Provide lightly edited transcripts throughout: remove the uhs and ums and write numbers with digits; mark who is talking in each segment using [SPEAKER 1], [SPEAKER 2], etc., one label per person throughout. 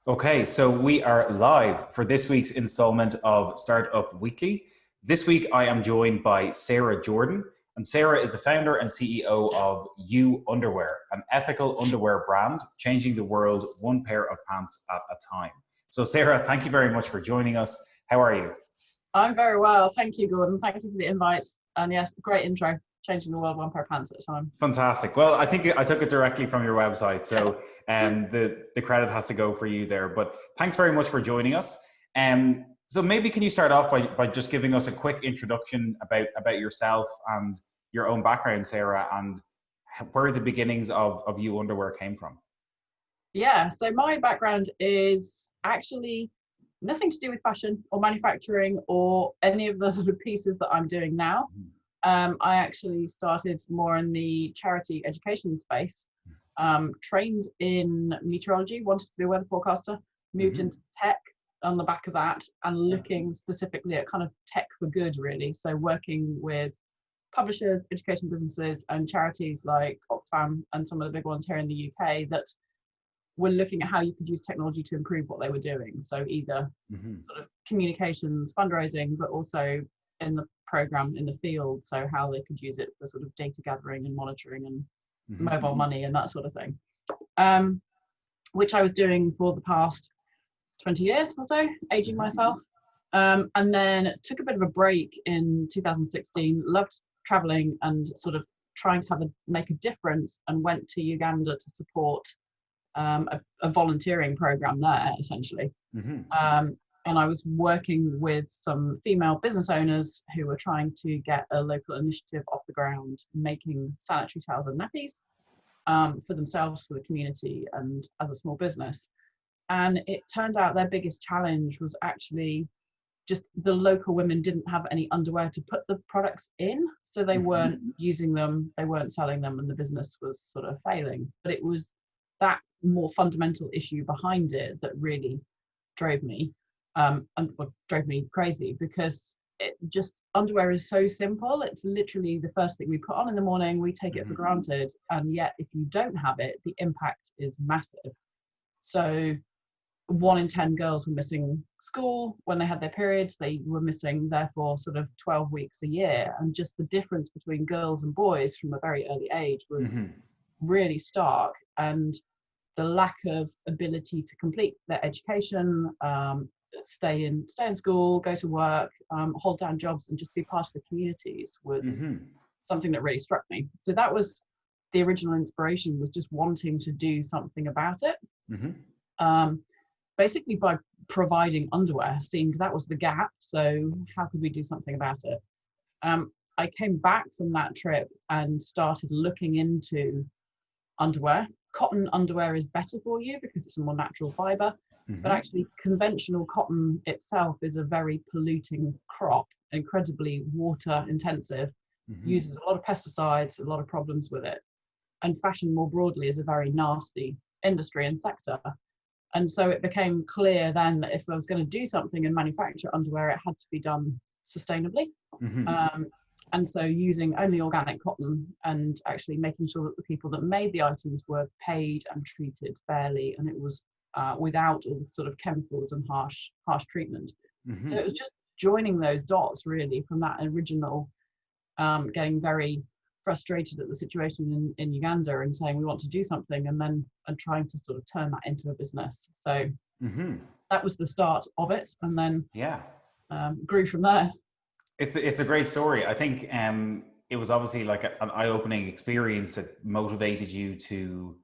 [SPEAKER 1] Okay, so we are live for this week's installment of Startup Weekly. This week I am joined by Sarah Jordan, and Sarah is the founder and CEO of Y.O.U Underwear, an ethical underwear brand changing the world one pair of pants at a time. So Sarah, thank you very much for joining us. How are you?
[SPEAKER 2] I'm very well. Thank you, Gordon. Thank you for the invite. And yes, great intro. Changing the world one pair of pants at a time.
[SPEAKER 1] Fantastic. Well, I think I took it directly from your website, so the credit has to go for you there. But thanks very much for joining us. So maybe can you start off by just giving us a quick introduction about yourself and your own background, Sarah, and where the beginnings of Y.O.U Underwear came from?
[SPEAKER 2] Yeah, so my background is actually nothing to do with fashion or manufacturing or any of the sort of pieces that I'm doing now. I actually started more in the charity education space, trained in meteorology, wanted to be a weather forecaster, moved into tech on the back of that, and looking specifically at kind of tech for good, really. So working with publishers, education businesses, and charities like Oxfam and some of the big ones here in the UK that were looking at how you could use technology to improve what they were doing. So either sort of communications, fundraising, but also in the program in the field, so how they could use it for sort of data gathering and monitoring and mobile money and that sort of thing, which I was doing for the past 20 years or so, aging myself, and then took a bit of a break in 2016. Loved traveling and sort of trying to make a difference, and went to Uganda to support a volunteering program there, essentially. And I was working with some female business owners who were trying to get a local initiative off the ground, making sanitary towels and nappies for themselves, for the community, and as a small business. And it turned out their biggest challenge was actually just the local women didn't have any underwear to put the products in. So they weren't using them, they weren't selling them, and the business was sort of failing. But it was that more fundamental issue behind it that really drove me. And what drove me crazy, because underwear is so simple. It's literally the first thing we put on in the morning. We take it for granted, and yet if you don't have it, the impact is massive. So 1 in 10 girls were missing school when they had their periods. They were missing, therefore, sort of 12 weeks a year, and just the difference between girls and boys from a very early age was really stark. And the lack of ability to complete their education, stay in school, go to work, hold down jobs, and just be part of the communities was something that really struck me. So that was the original inspiration, was just wanting to do something about it. Basically by providing underwear, seemed that was the gap. So how could we do something about it? I came back from that trip and started looking into underwear. Cotton underwear is better for you because it's a more natural fiber, but actually conventional cotton itself is a very polluting crop, incredibly water intensive, uses a lot of pesticides, a lot of problems with it. And fashion more broadly is a very nasty industry and sector. And so it became clear then that if I was going to do something and manufacture underwear, it had to be done sustainably. And so using only organic cotton, and actually making sure that the people that made the items were paid and treated fairly, and it was without all the sort of chemicals and harsh treatment. So it was just joining those dots, really, from that original getting very frustrated at the situation in Uganda and saying we want to do something, and trying to sort of turn that into a business. So that was the start of it, and then grew from there.
[SPEAKER 1] It's a great story. I think it was obviously like an eye-opening experience that motivated you to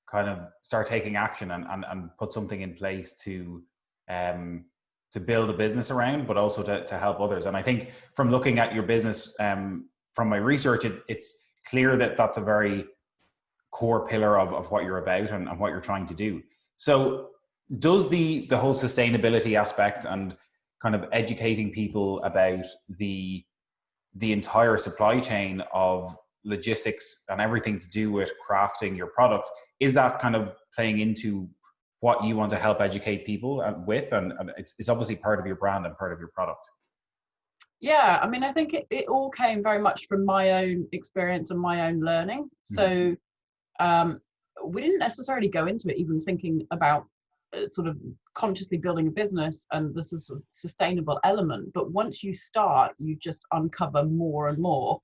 [SPEAKER 1] kind of start taking action and put something in place to build a business around, but also to help others. And I think from looking at your business, from my research, it's clear that that's a very core pillar of what you're about and what you're trying to do. So does the whole sustainability aspect and kind of educating people about the entire supply chain of logistics and everything to do with crafting your product, is that kind of playing into what you want to help educate people with? And it's obviously part of your brand and part of your product.
[SPEAKER 2] Yeah, I mean, I think it all came very much from my own experience and my own learning. So we didn't necessarily go into it even thinking about sort of consciously building a business, and this is a sort of sustainable element. But once you start, you just uncover more and more.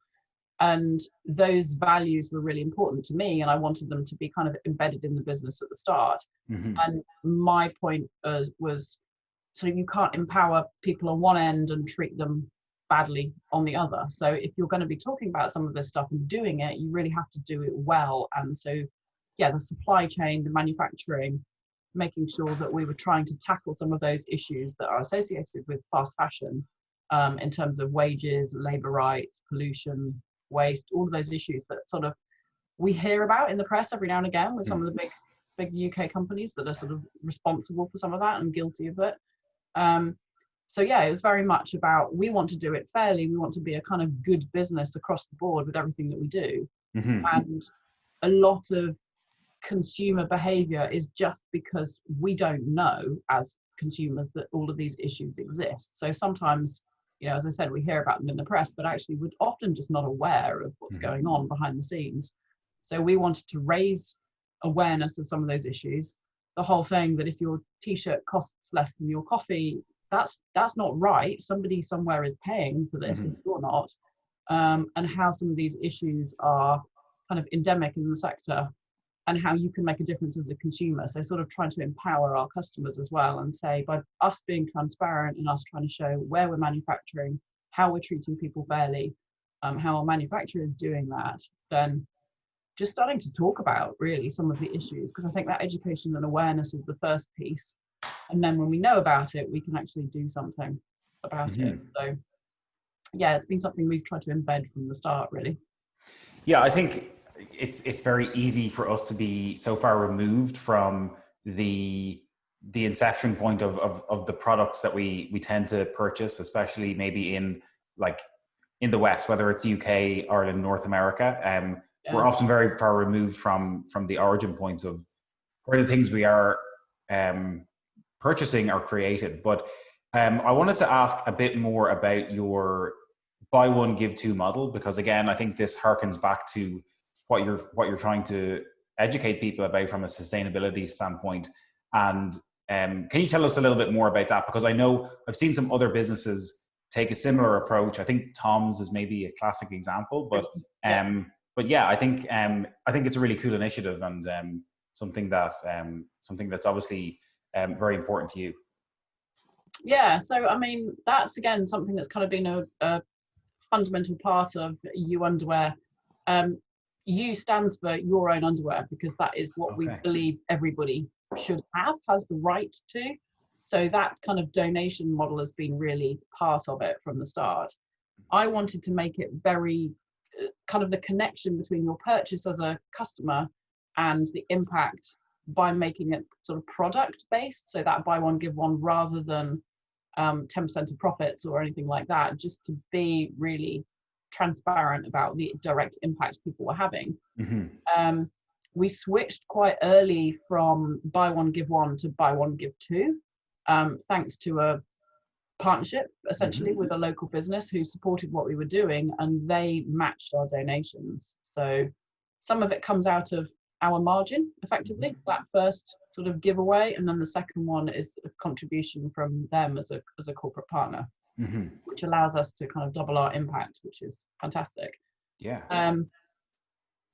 [SPEAKER 2] And those values were really important to me, and I wanted them to be kind of embedded in the business at the start. And my point was sort of, you can't empower people on one end and treat them badly on the other. So if you're going to be talking about some of this stuff and doing it, you really have to do it well. And so, yeah, the supply chain, the manufacturing, making sure that we were trying to tackle some of those issues that are associated with fast fashion, in terms of wages, labor rights, pollution, waste, all of those issues that sort of we hear about in the press every now and again with some of the big UK companies that are sort of responsible for some of that and guilty of it. So yeah, it was very much about, we want to do it fairly. We want to be a kind of good business across the board with everything that we do. And a lot of consumer behavior is just because we don't know as consumers that all of these issues exist. So sometimes, you know, as I said, we hear about them in the press, but actually we're often just not aware of what's going on behind the scenes. So we wanted to raise awareness of some of those issues. The whole thing that if your t-shirt costs less than your coffee, that's not right. Somebody somewhere is paying for this, if you're not. And how some of these issues are kind of endemic in the sector, and how you can make a difference as a consumer. So sort of trying to empower our customers as well, and say, by us being transparent and us trying to show where we're manufacturing, how we're treating people fairly, how our manufacturer is doing that, then just starting to talk about really some of the issues, because I think that education and awareness is the first piece. And then when we know about it, we can actually do something about it. So yeah, it's been something we've tried to embed from the start, really.
[SPEAKER 1] Yeah, I think it's very easy for us to be so far removed from the inception point of the products that we tend to purchase, especially maybe in the West, whether it's UK, Ireland, North America. We're often very far removed from the origin points of where the things we are purchasing are created. But I wanted to ask a bit more about your buy one, give two model, because again, I think this harkens back to what you're trying to educate people about from a sustainability standpoint. And can you tell us a little bit more about that? Because I know I've seen some other businesses take a similar approach. I think Tom's is maybe a classic example, but yeah, I think it's a really cool initiative, and something that's obviously very important to you.
[SPEAKER 2] Yeah, so I mean, that's again something that's kind of been a fundamental part of Y.O.U underwear. U stands for your own underwear, because that is what we believe everybody has the right to. So that kind of donation model has been really part of it from the start. I wanted to make it very kind of the connection between your purchase as a customer and the impact, by making it sort of product based. So that buy one, give one, rather than 10% of profits or anything like that, just to be really transparent about the direct impact people were having. We switched quite early from buy one, give one to buy one, give two, thanks to a partnership essentially with a local business who supported what we were doing, and they matched our donations. So some of it comes out of our margin, effectively, that first sort of giveaway, and then the second one is a contribution from them as a corporate partner, which allows us to kind of double our impact, which is fantastic.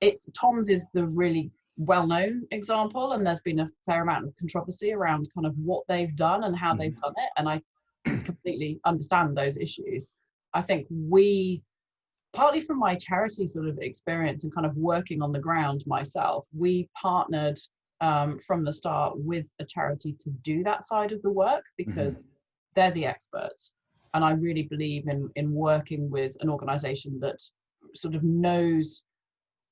[SPEAKER 2] It's Tom's is the really well-known example, and there's been a fair amount of controversy around kind of what they've done and how they've done it, and I completely understand those issues. I think we, partly from my charity sort of experience and kind of working on the ground myself, we partnered from the start with a charity to do that side of the work, because they're the experts. And I really believe in working with an organization that sort of knows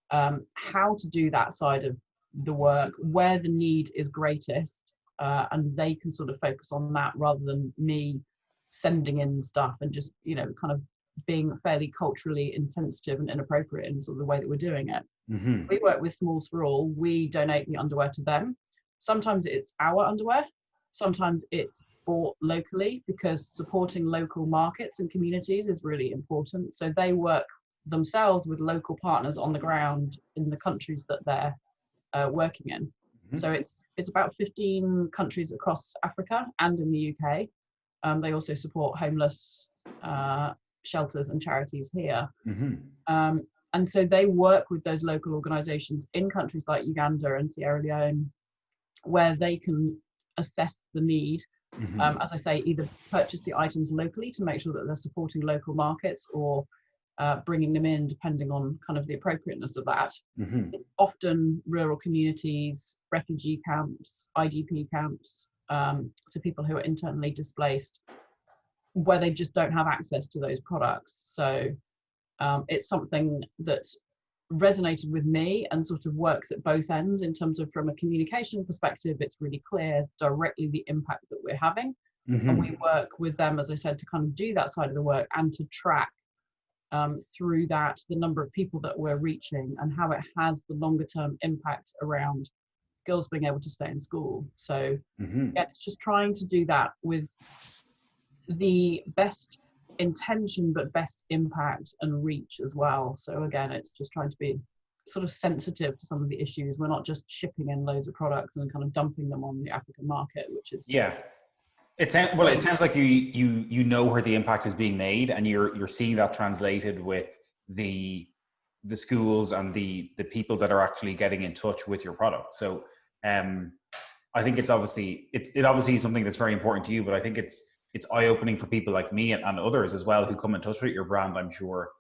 [SPEAKER 2] how to do that side of the work, where the need is greatest, and they can sort of focus on that rather than me sending in stuff and just, you know, kind of being fairly culturally insensitive and inappropriate in sort of the way that we're doing it. We work with Smalls for All. We donate the underwear to them. Sometimes it's our underwear, sometimes it's bought locally, because supporting local markets and communities is really important. So they work themselves with local partners on the ground in the countries that they're working in. So it's about 15 countries across Africa and in the UK. They also support homeless shelters and charities here. And so they work with those local organizations in countries like Uganda and Sierra Leone, where they can assess the need. As I say, either purchase the items locally to make sure that they're supporting local markets, or bringing them in depending on kind of the appropriateness of that. It's often rural communities, refugee camps, IDP camps, so people who are internally displaced, where they just don't have access to those products. So it's something that resonated with me and sort of works at both ends in terms of, from a communication perspective, it's really clear directly the impact that we're having. And we work with them, as I said, to kind of do that side of the work and to track through that the number of people that we're reaching and how it has the longer term impact around girls being able to stay in school. So yeah, it's just trying to do that with the best intention but best impact and reach as well. So again, it's just trying to be sort of sensitive to some of the issues. We're not just shipping in loads of products and kind of dumping them on the African market, which is
[SPEAKER 1] it sounds like you know where the impact is being made, and you're seeing that translated with the schools and the people that are actually getting in touch with your product. So I think it obviously is something that's very important to you, but I think it's eye-opening for people like me and others as well who come in touch with your brand, I'm sure,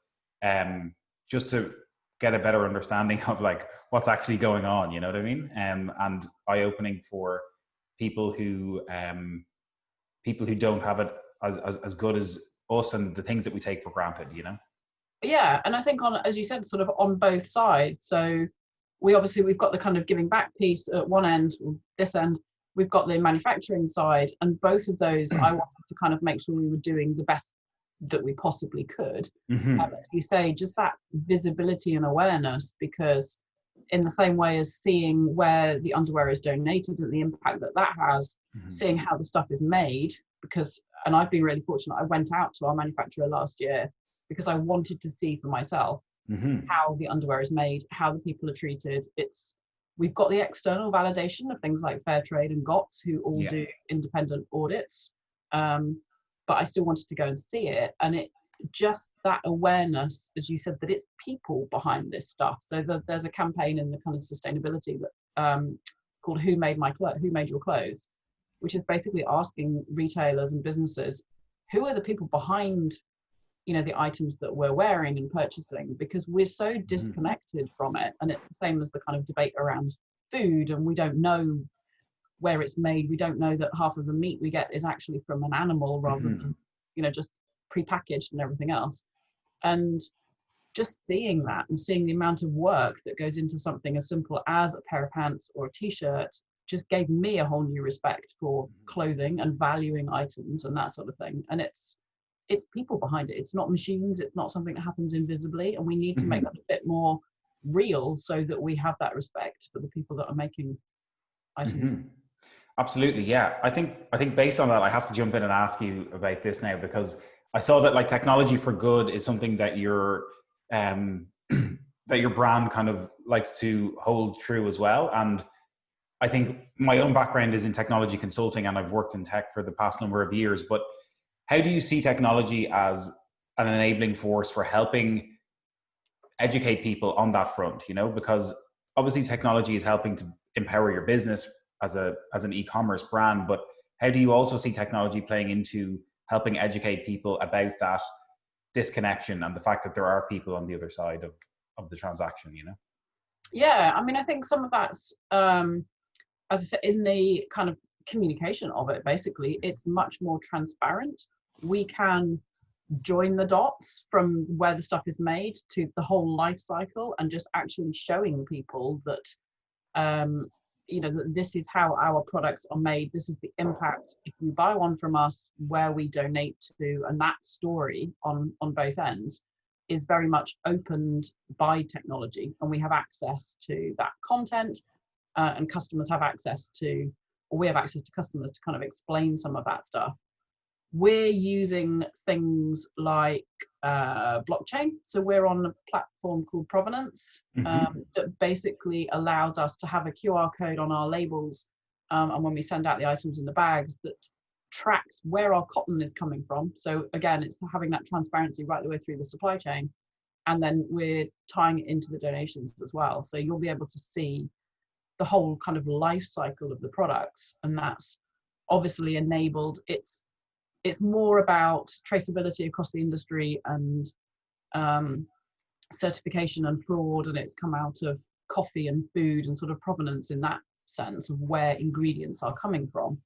[SPEAKER 1] just to get a better understanding of like what's actually going on, you know what I mean? And eye-opening for people who don't have it as good as us and the things that we take for granted, you know?
[SPEAKER 2] Yeah, and I think on, as you said, sort of on both sides. So we've got the kind of giving back piece at one end, or this end, we've got the manufacturing side, and both of those I wanted to kind of make sure we were doing the best that we possibly could. As you say, just that visibility and awareness, because in the same way as seeing where the underwear is donated and the impact that has, seeing how the stuff is made, and I've been really fortunate, I went out to our manufacturer last year because I wanted to see for myself how the underwear is made, how the people are treated. We've got the external validation of things like Fairtrade and GOTS, who all do independent audits, but I still wanted to go and see it. And it just that awareness, as you said, that it's people behind this stuff. So there's a campaign in the kind of sustainability that called Who Made Your Clothes, which is basically asking retailers and businesses, who are the people behind, you know, the items that we're wearing and purchasing, because we're so disconnected from it. And it's the same as the kind of debate around food, and we don't know where it's made. We don't know that half of the meat we get is actually from an animal rather than, you know, just prepackaged and everything else. And just seeing that and seeing the amount of work that goes into something as simple as a pair of pants or a t-shirt just gave me a whole new respect for clothing and valuing items and that sort of thing. And it's people behind it. It's not machines. It's not something that happens invisibly. And we need to make that a bit more real so that we have that respect for the people that are making items.
[SPEAKER 1] Absolutely. Yeah. I think based on that, I have to jump in and ask you about this now, because I saw that like technology for good is something that your brand kind of likes to hold true as well. And I think my own background is in technology consulting, and I've worked in tech for the past number of years. But how do you see technology as an enabling force for helping educate people on that front? You know, because obviously technology is helping to empower your business as an e-commerce brand, but how do you also see technology playing into helping educate people about that disconnection and the fact that there are people on the other side of the transaction, you know?
[SPEAKER 2] Yeah, I mean, I think some of that's, as I said, in the kind of communication of it, basically, it's much more transparent. We can join the dots from where the stuff is made to the whole life cycle, and just actually showing people that, you know, that this is how our products are made. This is the impact if you buy one from us, where we donate to, and that story on both ends is very much opened by technology, and we have access to that content, and customers have access to, or we have access to customers to kind of explain some of that stuff. we're using things like blockchain. So we're on a platform called Provenance that basically allows us to have a QR code on our labels, and when we send out the items in the bags, that tracks where our cotton is coming from. So again, it's having that transparency right the way through the supply chain. And then we're tying it into the donations as well. So you'll be able to see the whole kind of life cycle of the products. And that's obviously enabled. It's more about traceability across the industry and certification and fraud. And it's come out of coffee and food and sort of provenance in that sense of where ingredients are coming from.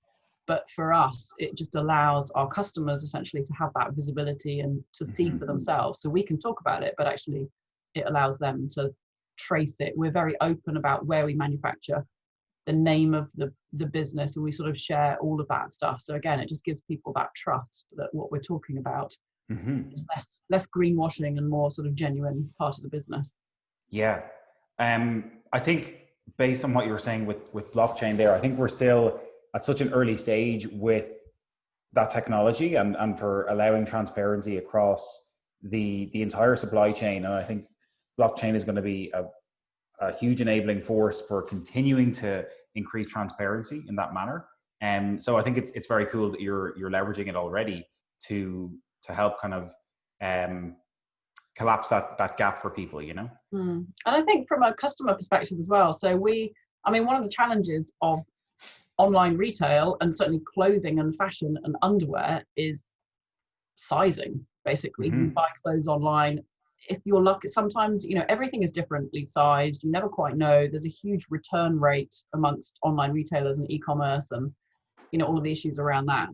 [SPEAKER 2] But for us, it just allows our customers essentially to have that visibility and to see for themselves. So we can talk about it, but actually it allows them to trace it. We're very open about where we manufacture, the name of the business, and we sort of share all of that stuff. So again, it just gives people that trust that what we're talking about is less greenwashing and more sort of genuine part of the business.
[SPEAKER 1] Yeah. I think based on what you were saying with blockchain there, I think we're still at such an early stage with that technology and for allowing transparency across the entire supply chain. And I think blockchain is going to be a huge enabling force for continuing to increase transparency in that manner. And so I think it's very cool that you're leveraging it already to help kind of collapse that gap for people, you know?
[SPEAKER 2] And I think from a customer perspective as well. So one of the challenges of online retail, and certainly clothing and fashion and underwear, is sizing. Basically, you buy clothes online. If you're lucky, sometimes, everything is differently sized. You never quite know. There's a huge return rate amongst online retailers and e-commerce, and all of the issues around that.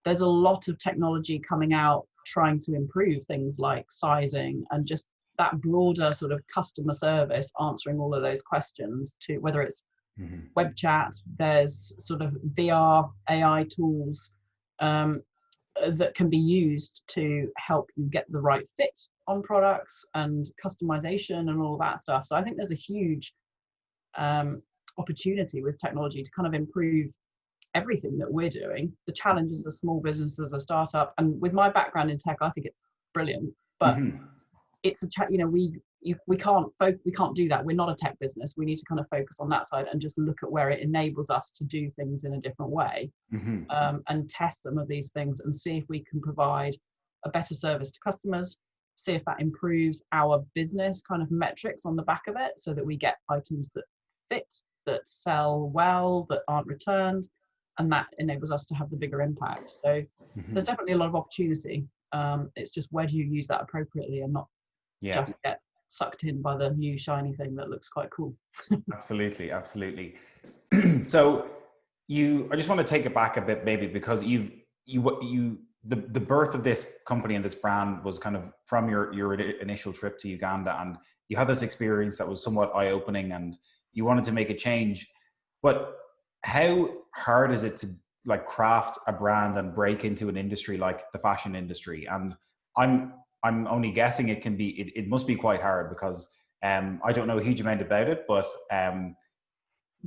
[SPEAKER 2] There's a lot of technology coming out trying to improve things like sizing and just that broader sort of customer service, answering all of those questions, to whether it's web chat, there's sort of VR, AI tools that can be used to help you get the right fit on products and customization and all that stuff. So I think there's a huge opportunity with technology to kind of improve everything that we're doing. The challenges of small businesses, a startup, and with my background in tech, I think it's brilliant, but it's we can't do that. We're not a tech business. We need to kind of focus on that side and just look at where it enables us to do things in a different way, and test some of these things and see if we can provide a better service to customers, see if that improves our business kind of metrics on the back of it, so that we get items that fit, that sell well, that aren't returned, and that enables us to have the bigger impact. So there's definitely a lot of opportunity. It's just, where do you use that appropriately and not just get sucked in by the new shiny thing that looks quite cool.
[SPEAKER 1] Absolutely. So I just want to take it back a bit, maybe, because the birth of this company and this brand was kind of from your initial trip to Uganda, and you had this experience that was somewhat eye-opening, and you wanted to make a change. But how hard is it to craft a brand and break into an industry like the fashion industry? And I'm only guessing it must be quite hard, because I don't know a huge amount about it, but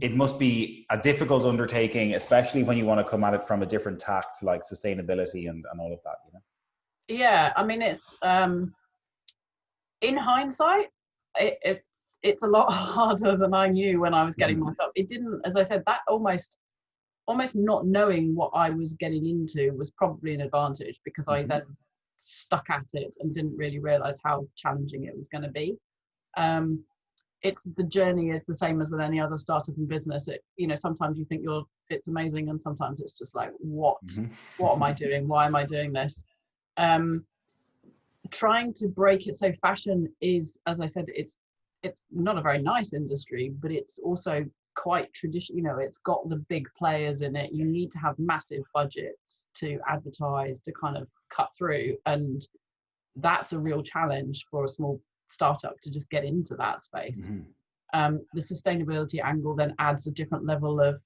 [SPEAKER 1] it must be a difficult undertaking, especially when you want to come at it from a different tact, like sustainability and all of that,
[SPEAKER 2] Yeah, I mean, it's in hindsight, it's a lot harder than I knew when I was getting myself. It didn't, as I said, that almost not knowing what I was getting into was probably an advantage, because I then stuck at it and didn't really realize how challenging it was going to be. The journey is the same as with any other startup in business. Sometimes you think it's amazing, and sometimes it's just like, what am I doing? Why am I doing this? Trying to break it. So fashion is, as I said, it's not a very nice industry, but it's also quite traditional. It's got the big players in it. You need to have massive budgets to advertise, to kind of cut through, and that's a real challenge for a small startup to just get into that space. The sustainability angle then adds a different level of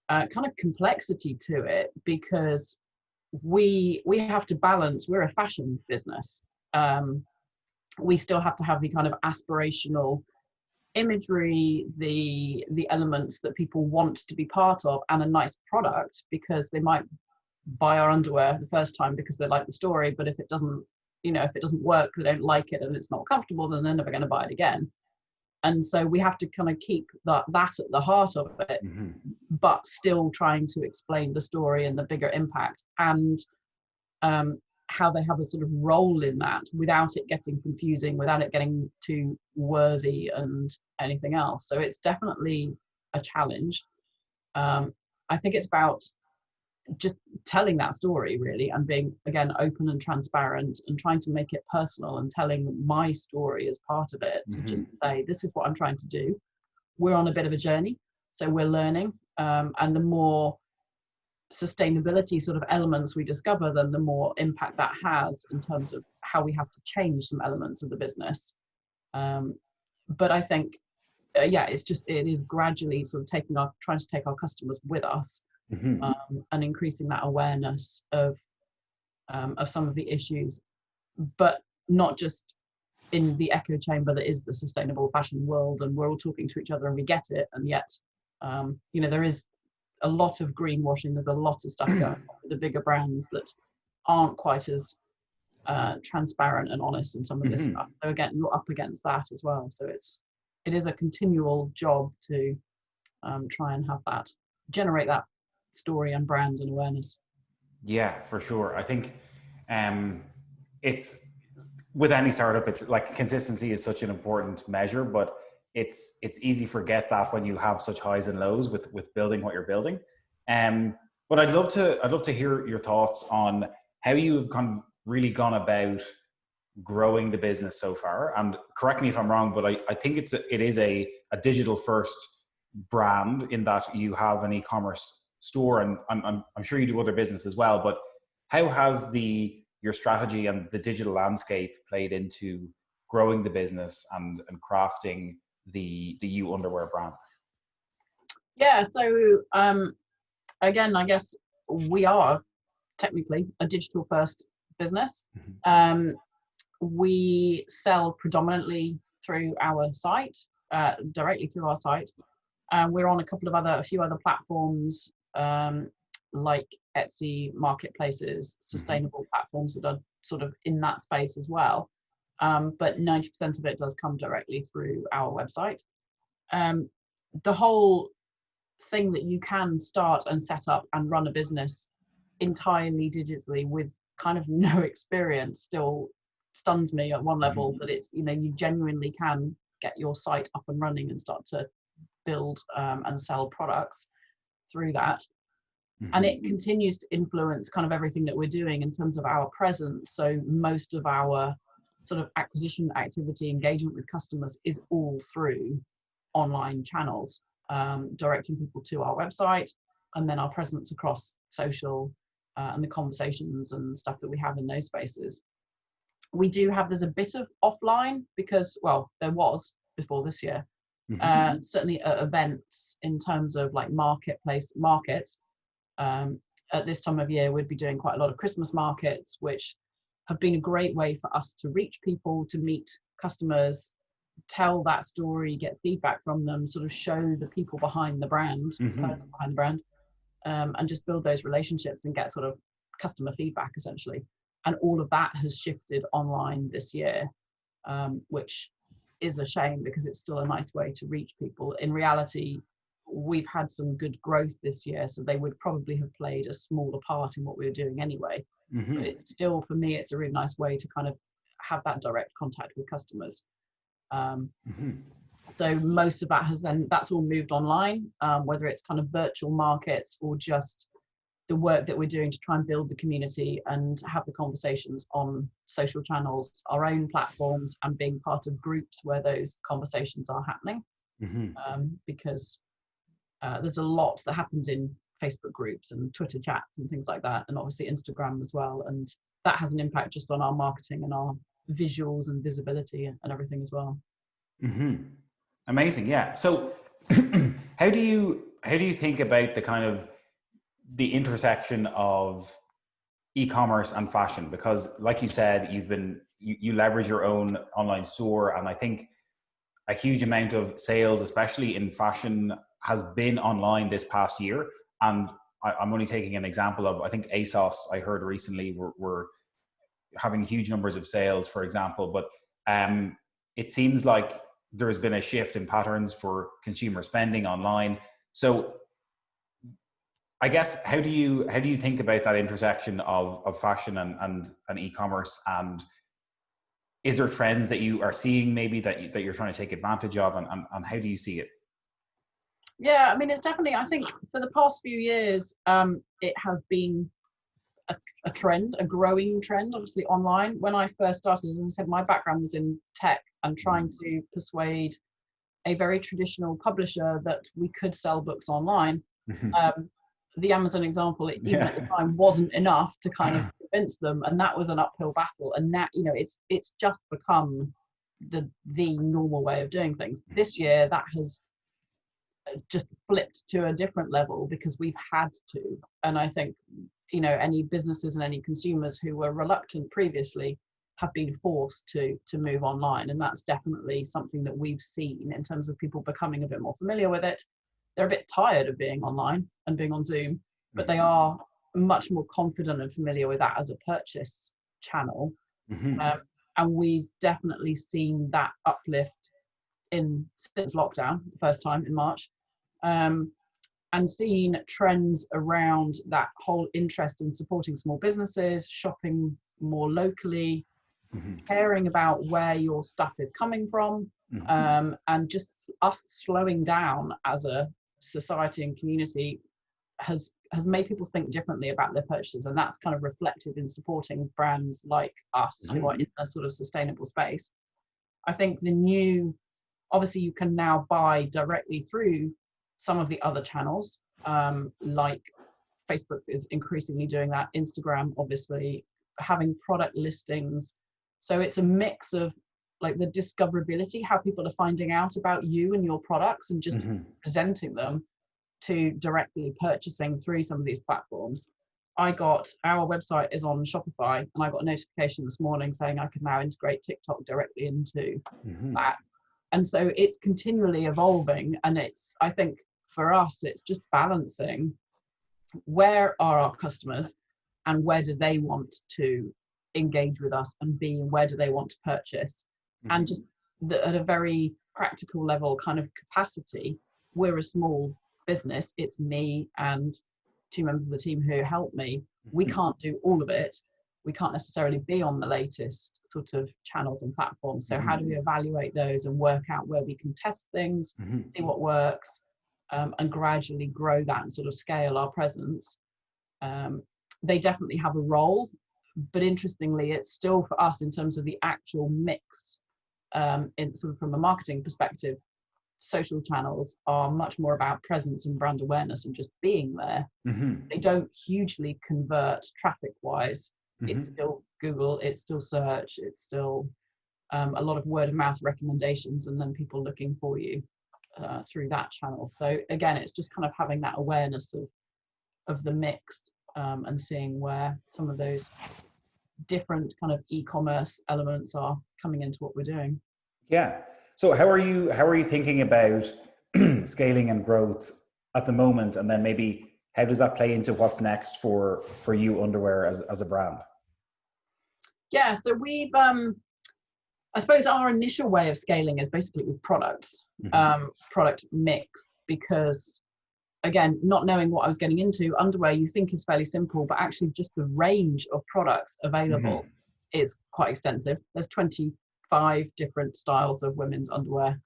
[SPEAKER 2] kind of complexity to it, because we have to balance. We're a fashion business. We still have to have the kind of aspirational imagery, the elements that people want to be part of, and a nice product, because they might buy our underwear the first time because they like the story, but if it doesn't, if it doesn't work, they don't like it and it's not comfortable, then they're never going to buy it again. And so we have to kind of keep that at the heart of it, but still trying to explain the story and the bigger impact, and how they have a sort of role in that without it getting confusing, without it getting too worthy and anything else. So it's definitely a challenge. I think it's about just telling that story really, and being, again, open and transparent, and trying to make it personal, and telling my story as part of it, to just say, this is what I'm trying to do. We're on a bit of a journey, so we're learning, and the more sustainability sort of elements we discover, then the more impact that has in terms of how we have to change some elements of the business. But I think it is gradually sort of trying to take our customers with us, and increasing that awareness of some of the issues, but not just in the echo chamber that is the sustainable fashion world, and we're all talking to each other and we get it, and yet there is a lot of greenwashing. There's a lot of stuff going on with the bigger brands that aren't quite as transparent and honest in some of this stuff. So again, you're up against that as well. So it is a continual job to try and generate that story and brand and awareness.
[SPEAKER 1] Yeah, for sure. I think it's, with any startup, it's like consistency is such an important measure, but it's easy to forget that when you have such highs and lows with building what you're building. But I'd love to hear your thoughts on how you've kind of really gone about growing the business so far. And correct me if I'm wrong, but I think it is a digital first brand, in that you have an e-commerce store, and I'm sure you do other business as well. But how has your strategy and the digital landscape played into growing the business and crafting the You underwear brand?
[SPEAKER 2] Yeah, so again, I guess we are technically a digital first business. We sell predominantly through our site, directly through our site. We're on a few other platforms, like Etsy, marketplaces, sustainable platforms that are sort of in that space as well. But 90% of it does come directly through our website. The whole thing that you can start and set up and run a business entirely digitally with kind of no experience still stuns me at one level, that it's, you genuinely can get your site up and running and start to build and sell products through that. And it continues to influence kind of everything that we're doing in terms of our presence. So most of our sort of acquisition activity, engagement with customers, is all through online channels, directing people to our website, and then our presence across social, and the conversations and stuff that we have in those spaces. There's a bit of offline, because, well, there was before this year, certainly at events in terms of like markets. At this time of year, we'd be doing quite a lot of Christmas markets, which have been a great way for us to reach people, to meet customers, tell that story, get feedback from them, sort of show the people behind the brand, the person behind the brand, and just build those relationships and get sort of customer feedback, essentially. And all of that has shifted online this year, which is a shame, because it's still a nice way to reach people. In reality, we've had some good growth this year, so they would probably have played a smaller part in what we were doing anyway. But it's still, for me, it's a really nice way to kind of have that direct contact with customers. So most of that that's all moved online, whether it's kind of virtual markets or just the work that we're doing to try and build the community and have the conversations on social channels, our own platforms, and being part of groups where those conversations are happening. Because there's a lot that happens in Facebook groups and Twitter chats and things like that, and obviously Instagram as well. And that has an impact just on our marketing and our visuals and visibility and everything as well.
[SPEAKER 1] Amazing. Yeah. So how do you think about the kind of the intersection of e-commerce and fashion? Because like you said, you leverage your own online store, and I think a huge amount of sales, especially in fashion, has been online this past year. And I'm only taking an example of, I think ASOS, I heard recently, were having huge numbers of sales, for example. But it seems like there's been a shift in patterns for consumer spending online. So I guess, how do you think about that intersection of fashion and e-commerce? And is there trends that you are seeing maybe that you're trying to take advantage of, and how do you see it?
[SPEAKER 2] Yeah, I mean, it's definitely, I think for the past few years, it has been a trend, a growing trend, obviously online. When I first started, as I said, my background was in tech and trying to persuade a very traditional publisher that we could sell books online. The Amazon example, even at the time, wasn't enough to kind of convince them, and that was an uphill battle. And that, you know, it's just become the normal way of doing things. This year, that has just flipped to a different level because we've had to. And I think, you know, any businesses and any consumers who were reluctant previously have been forced to move online, and that's definitely something that we've seen in terms of people becoming a bit more familiar with it. They're a bit tired of being online and being on Zoom, but they are much more confident and familiar with that as a purchase channel. And we've definitely seen that uplift since lockdown, the first time in March, and seen trends around that whole interest in supporting small businesses, shopping more locally, caring about where your stuff is coming from, and just us slowing down as a society and community has made people think differently about their purchases, and that's kind of reflected in supporting brands like us who are in a sort of sustainable space. I think obviously you can now buy directly through some of the other channels, like Facebook is increasingly doing that, Instagram, obviously, having product listings. So it's a mix of like the discoverability, how people are finding out about you and your products, and just presenting them, to directly purchasing through some of these platforms. Our website is on Shopify, and I got a notification this morning saying I can now integrate TikTok directly into that. And so it's continually evolving, and I think for us, it's just balancing where are our customers and where do they want to engage with us and where do they want to purchase. And just at a very practical level kind of capacity, we're a small business. It's me and two members of the team who help me. We can't do all of it. We can't necessarily be on the latest sort of channels and platforms. So how do we evaluate those and work out where we can test things, see what works, and gradually grow that and sort of scale our presence? They definitely have a role, but interestingly, it's still for us in terms of the actual mix, in sort of from a marketing perspective, social channels are much more about presence and brand awareness and just being there. They don't hugely convert traffic wise. It's still Google, it's still search, it's still a lot of word of mouth recommendations, and then people looking for you through that channel. So again, it's just kind of having that awareness of the mix, and seeing where some of those different kind of e-commerce elements are coming into what we're doing.
[SPEAKER 1] Yeah. So how are you thinking about scaling and growth at the moment, and then maybe how does that play into what's next for You Underwear as a brand?
[SPEAKER 2] Yeah, so we've I suppose our initial way of scaling is basically with products, product mix, because again, not knowing what I was getting into, underwear you think is fairly simple, but actually just the range of products available is quite extensive. There's 25 different styles of women's underwear.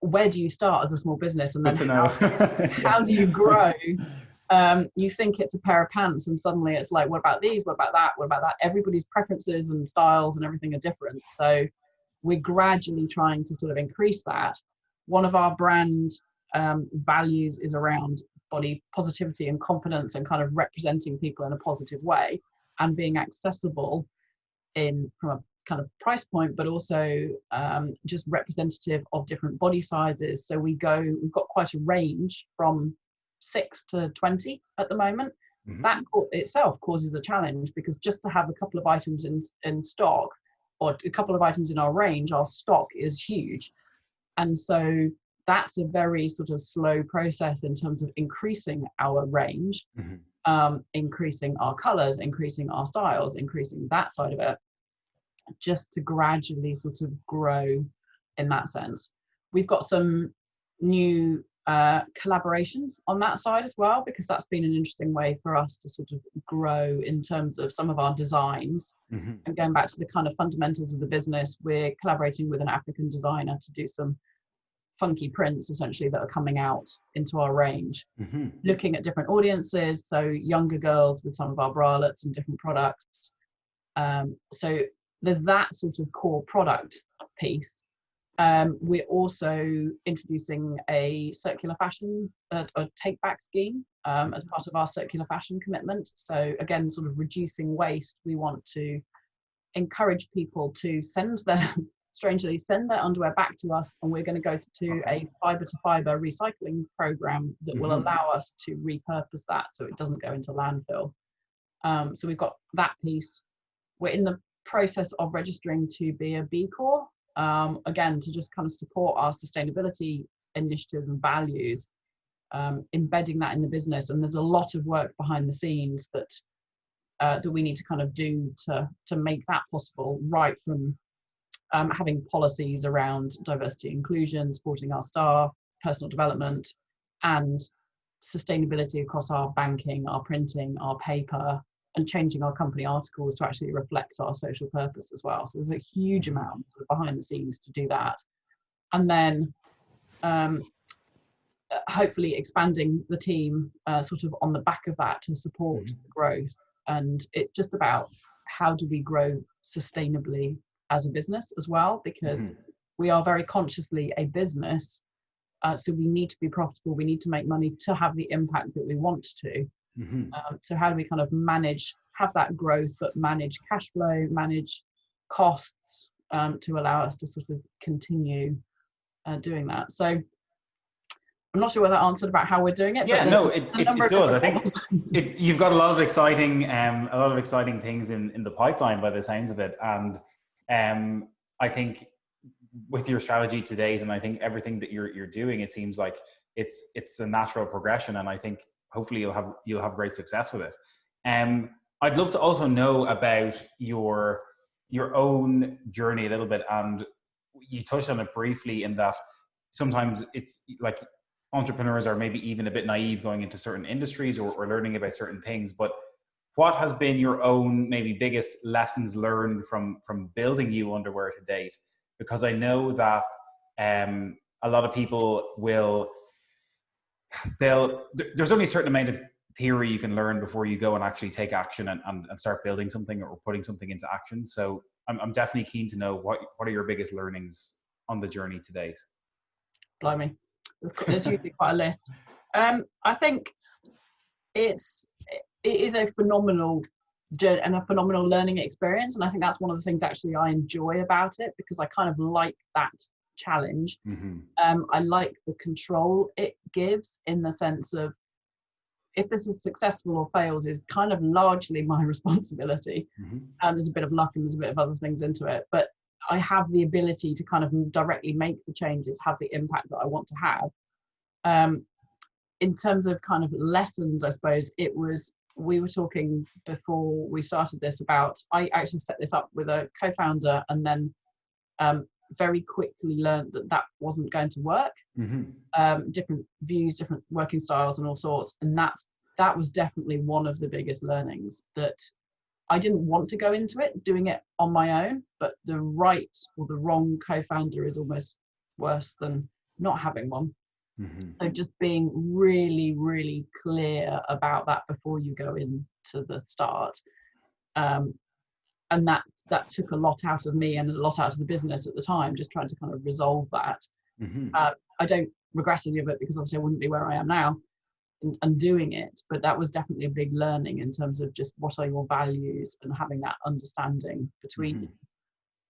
[SPEAKER 2] Where do you start as a small business, and then how do you grow? You think it's a pair of pants, and suddenly it's like, what about these? What about that? What about that? Everybody's preferences and styles and everything are different. So we're gradually trying to sort of increase that. One of our brand values is around body positivity and confidence, and kind of representing people in a positive way and being accessible from a kind of price point, but also just representative of different body sizes. So we've got quite a range from 6 to 20 at the moment. That itself causes a challenge, because just to have a couple of items in stock, or a couple of items in our range, our stock is huge. And so that's a very sort of slow process in terms of increasing our range, increasing our colors, increasing our styles, increasing that side of it, just to gradually sort of grow in that sense. We've got some new collaborations on that side as well, because that's been an interesting way for us to sort of grow in terms of some of our designs. And going back to the kind of fundamentals of the business, we're collaborating with an African designer to do some funky prints essentially that are coming out into our range, looking at different audiences, so younger girls with some of our bralettes and different products. So there's that sort of core product piece. We're also introducing a circular fashion, a take back scheme as part of our circular fashion commitment. So again, sort of reducing waste, we want to encourage people to send their underwear back to us, and we're going to go to a fiber to fiber recycling program that will allow us to repurpose that so it doesn't go into landfill. So we've got that piece. We're in the process of registering to be a B Corp, again, to just kind of support our sustainability initiatives and values, embedding that in the business. And there's a lot of work behind the scenes that we need to kind of do to make that possible, right from having policies around diversity and inclusion, supporting our staff, personal development, and sustainability across our banking, our printing, our paper, and changing our company articles to actually reflect our social purpose as well. So there's a huge amount sort of behind the scenes to do that. And then hopefully expanding the team sort of on the back of that to support growth. And it's just about how do we grow sustainably as a business as well, because we are very consciously a business, so we need to be profitable, we need to make money to have the impact that we want to. So how do we kind of have that growth, but manage cash flow, manage costs, to allow us to sort of continue doing that. So I'm not sure whether that answered about how we're doing it.
[SPEAKER 1] Yeah,
[SPEAKER 2] but
[SPEAKER 1] no, it does. I think you've got a lot of exciting things in the pipeline by the sounds of it. And I think with your strategy to date, and I think everything that you're doing, it seems like it's a natural progression. And I think hopefully you'll have great success with it. I'd love to also know about your own journey a little bit. And you touched on it briefly in that sometimes it's like entrepreneurs are maybe even a bit naive going into certain industries or learning about certain things. But what has been your own maybe biggest lessons learned from building You Underwear to date? Because I know that a lot of people there's only a certain amount of theory you can learn before you go and actually take action and start building something or putting something into action. So I'm definitely keen to know what are your biggest learnings on the journey to date?
[SPEAKER 2] Blimey, there's usually quite a list. I think it is a phenomenal journey and a phenomenal learning experience, and I think that's one of the things actually I enjoy about it, because I kind of like that challenge. I like the control it gives, in the sense of if this is successful or fails is kind of largely my responsibility. And there's a bit of luck and there's a bit of other things into it, but I have the ability to kind of directly make the changes, have the impact that I want to have. In terms of kind of lessons, I suppose we were talking before we started this about, I actually set this up with a co-founder, and then very quickly learned that wasn't going to work. Different views, different working styles and all sorts. And that was definitely one of the biggest learnings, that I didn't want to go into it doing it on my own, but the right or the wrong co-founder is almost worse than not having one. So just being really, really clear about that before you go into the start. And that took a lot out of me and a lot out of the business at the time, just trying to kind of resolve that. I don't regret any of it, because obviously I wouldn't be where I am now and doing it, but that was definitely a big learning in terms of just what are your values and having that understanding between you.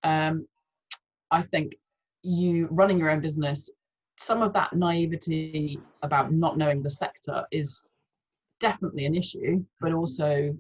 [SPEAKER 2] I think you running your own business, some of that naivety about not knowing the sector is definitely an issue, but also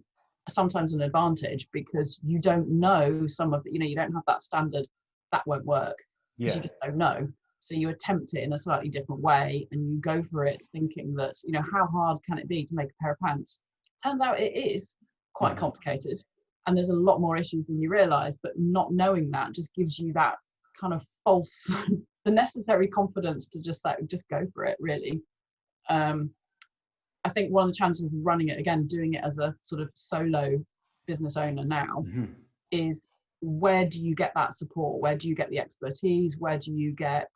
[SPEAKER 2] sometimes an advantage, because you don't know some of the, you don't have that standard, that won't work, because you just don't know. So you attempt it in a slightly different way, and you go for it thinking that, you know, how hard can it be to make a pair of pants? Turns out it is quite complicated, and there's a lot more issues than you realize, but not knowing that just gives you that kind of false, the necessary confidence to just go for it, really. I think one of the challenges of running it, again, doing it as a sort of solo business owner now, is where do you get that support? Where do you get the expertise? Where do you get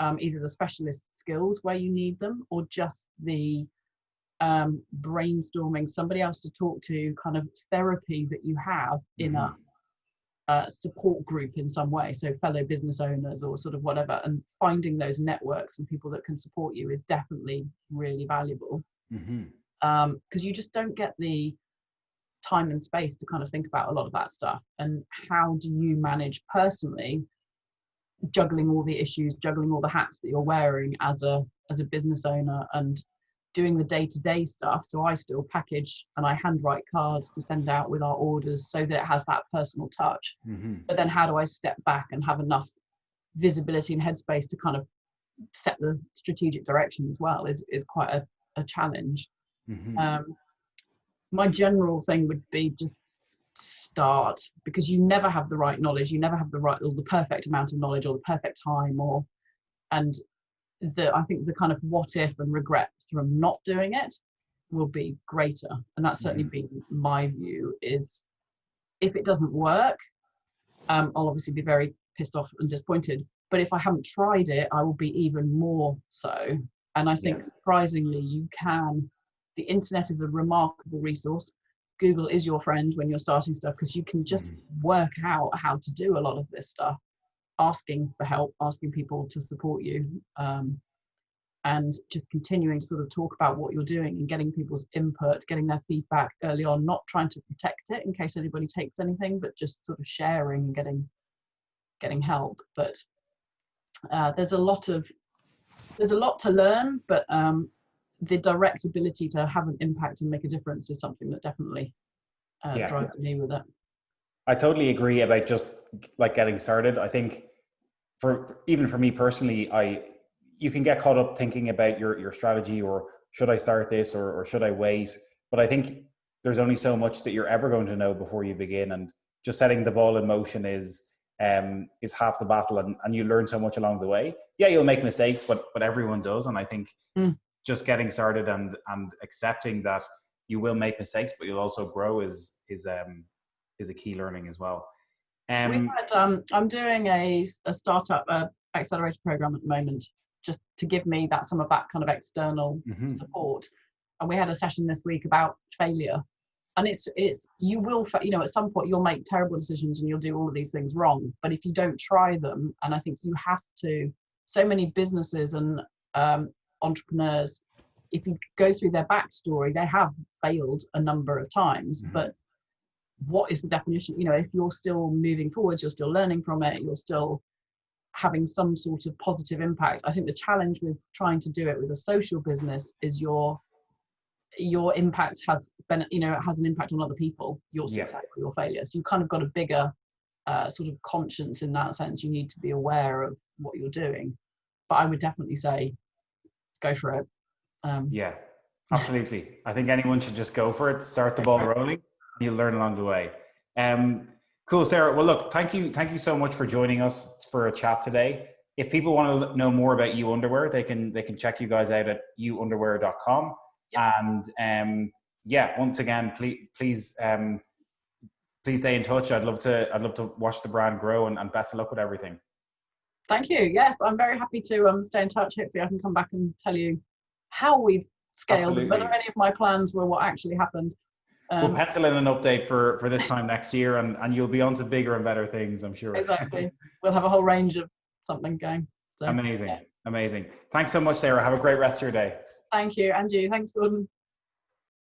[SPEAKER 2] either the specialist skills where you need them, or just the brainstorming, somebody else to talk to, kind of therapy that you have in a support group in some way, so fellow business owners or sort of whatever, and finding those networks and people that can support you is definitely really valuable, because you just don't get the time and space to kind of think about a lot of that stuff. And how do you manage personally juggling all the issues, juggling all the hats that you're wearing as a business owner, and doing the day-to-day stuff? So I still package and I handwrite cards to send out with our orders so that it has that personal touch. But then how do I step back and have enough visibility and headspace to kind of set the strategic direction as well is quite a challenge. My general thing would be just start, because you never have the right knowledge, you never have the right or the perfect amount of knowledge or the perfect time, and I think the kind of what if and regret from not doing it will be greater. And that's certainly been my view, is if it doesn't work, I'll obviously be very pissed off and disappointed, but if I haven't tried it, I will be even more so. And I think surprisingly, the internet is a remarkable resource. Google is your friend when you're starting stuff, because you can just work out how to do a lot of this stuff, asking for help, asking people to support you, and just continuing to sort of talk about what you're doing and getting people's input, getting their feedback early on, not trying to protect it in case anybody takes anything, but just sort of sharing and getting help. But there's a lot to learn, but the direct ability to have an impact and make a difference is something that definitely drives me with it.
[SPEAKER 1] I totally agree about just like getting started. I think even for me personally, you can get caught up thinking about your strategy, or should I start this or should I wait? But I think there's only so much that you're ever going to know before you begin, and just setting the ball in motion is half the battle, and you learn so much along the way. Yeah, you'll make mistakes, but everyone does. And I think just getting started and accepting that you will make mistakes, but you'll also grow is a key learning as well.
[SPEAKER 2] I'm doing a startup accelerator program at the moment, just to give me some of that kind of external support. And we had a session this week about failure. And it's you will, at some point you'll make terrible decisions and you'll do all of these things wrong. But if you don't try them, and I think you have to, so many businesses and entrepreneurs, if you go through their backstory, they have failed a number of times. But what is the definition? If you're still moving forwards, you're still learning from it, you're still having some sort of positive impact. I think the challenge with trying to do it with a social business is your impact has been, has an impact on other people, your success or your failure. So you kind of got a bigger sort of conscience in that sense. You need to be aware of what you're doing. But I would definitely say, go for it.
[SPEAKER 1] Yeah, absolutely. I think anyone should just go for it, start the ball rolling, and you'll learn along the way. Cool, Sarah. Well, look, thank you so much for joining us for a chat today. If people want to know more about You Underwear, they can check you guys out at youunderwear.com. And once again, please stay in touch. I'd love to watch the brand grow, and best of luck with everything.
[SPEAKER 2] Thank you. Yes, I'm very happy to stay in touch. Hopefully I can come back and tell you how we've scaled, and whether any of my plans were what actually happened.
[SPEAKER 1] We'll pencil in an update for this time next year, and you'll be on to bigger and better things, I'm sure.
[SPEAKER 2] Exactly. We'll have a whole range of something going. So,
[SPEAKER 1] amazing. Thanks so much, Sarah. Have a great rest of your day.
[SPEAKER 2] Thank you, and you. Thanks, Gordon.